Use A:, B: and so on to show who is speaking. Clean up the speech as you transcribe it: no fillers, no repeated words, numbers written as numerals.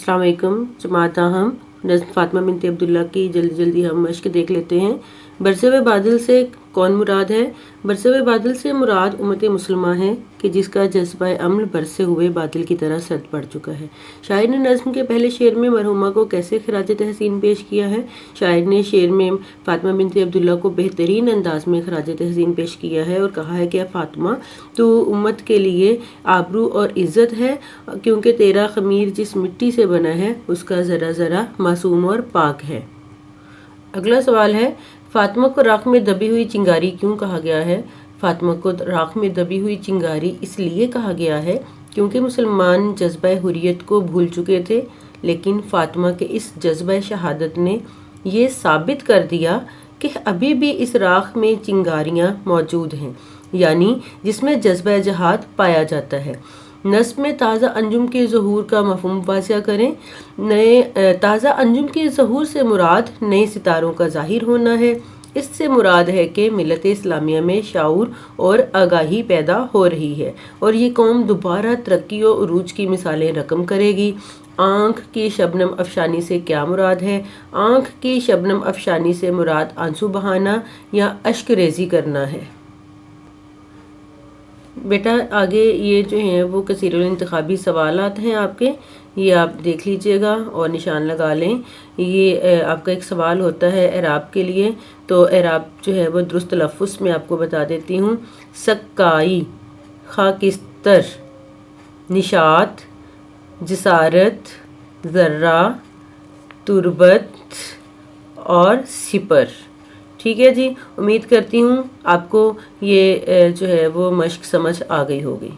A: अस्सलाम वालेकुम। जमात हम नज़्म फ़ातिमा बिनत अब्दुल्ला की जल्दी हम मश्क देख लेते हैं। बरसे हुए बादल से कौन मुराद है? बरसे हुए बादल से मुराद उम्मत मुसलमा है कि जिसका जज्बा अमल बरसे हुए बादल की तरह सर्द पड़ चुका है। शायर ने नज़्म के पहले शेर में मरहुमा को कैसे खराज तहसीन पेश किया है? शायर ने शेर में फ़ातिमा बिनत अब्दुल्ला को बेहतरीन अंदाज में खराज तहसीन पेश किया है और कहा है कि फ़ातिमा तो उम्मत के लिए आबरू और इज़्ज़त है, क्योंकि तेरा ख़मीर जिस मिट्टी से बना है उसका ज़रा ज़रा मासूम और पाक है। अगला सवाल है, फ़ातिमा को राख में दबी हुई चिंगारी क्यों कहा गया है? फ़ातिमा को राख में दबी हुई चिंगारी इसलिए कहा गया है क्योंकि मुसलमान जज्बा हुर्रियत को भूल चुके थे, लेकिन फ़ातिमा के इस जज्बा शहादत ने ये साबित कर दिया कि अभी भी इस राख में चिंगारियाँ मौजूद हैं, यानी जिसमें जज्बा जहाद पाया जाता है। नस्म में ताज़ा अंजुम के ज़हूर का मफ़हूम वाज़िया करें। ताज़ा अंजुम के ज़हूर से मुराद नए सितारों का ज़ाहिर होना है। इससे मुराद है कि मिलत इस्लामिया में शाऊर और आगाही पैदा हो रही है और ये कौम दोबारा तरक्की और उरूज की मिसालें रकम करेगी। आँख की शबनम अफशानी से क्या मुराद है? आँख की शबनम अफशानी से मुराद आंसू बहाना या अश्क रेज़ी करना है। बेटा आगे ये जो हैं वो कसीरुल इंतखाबी सवालात हैं आपके, ये आप देख लीजिएगा और निशान लगा लें। ये आपका एक सवाल होता है एराब के लिए, तो एराब जो है वो दुरुस्त तलफ़्फ़ुज़ में आपको बता देती हूँ। सक्काई, खाकिस्तर, निशात, जिसारत, ज़र्रा, तुरबत और सिपर। ठीक है जी, उम्मीद करती हूँ आपको ये जो है वो मश्क समझ आ गई होगी।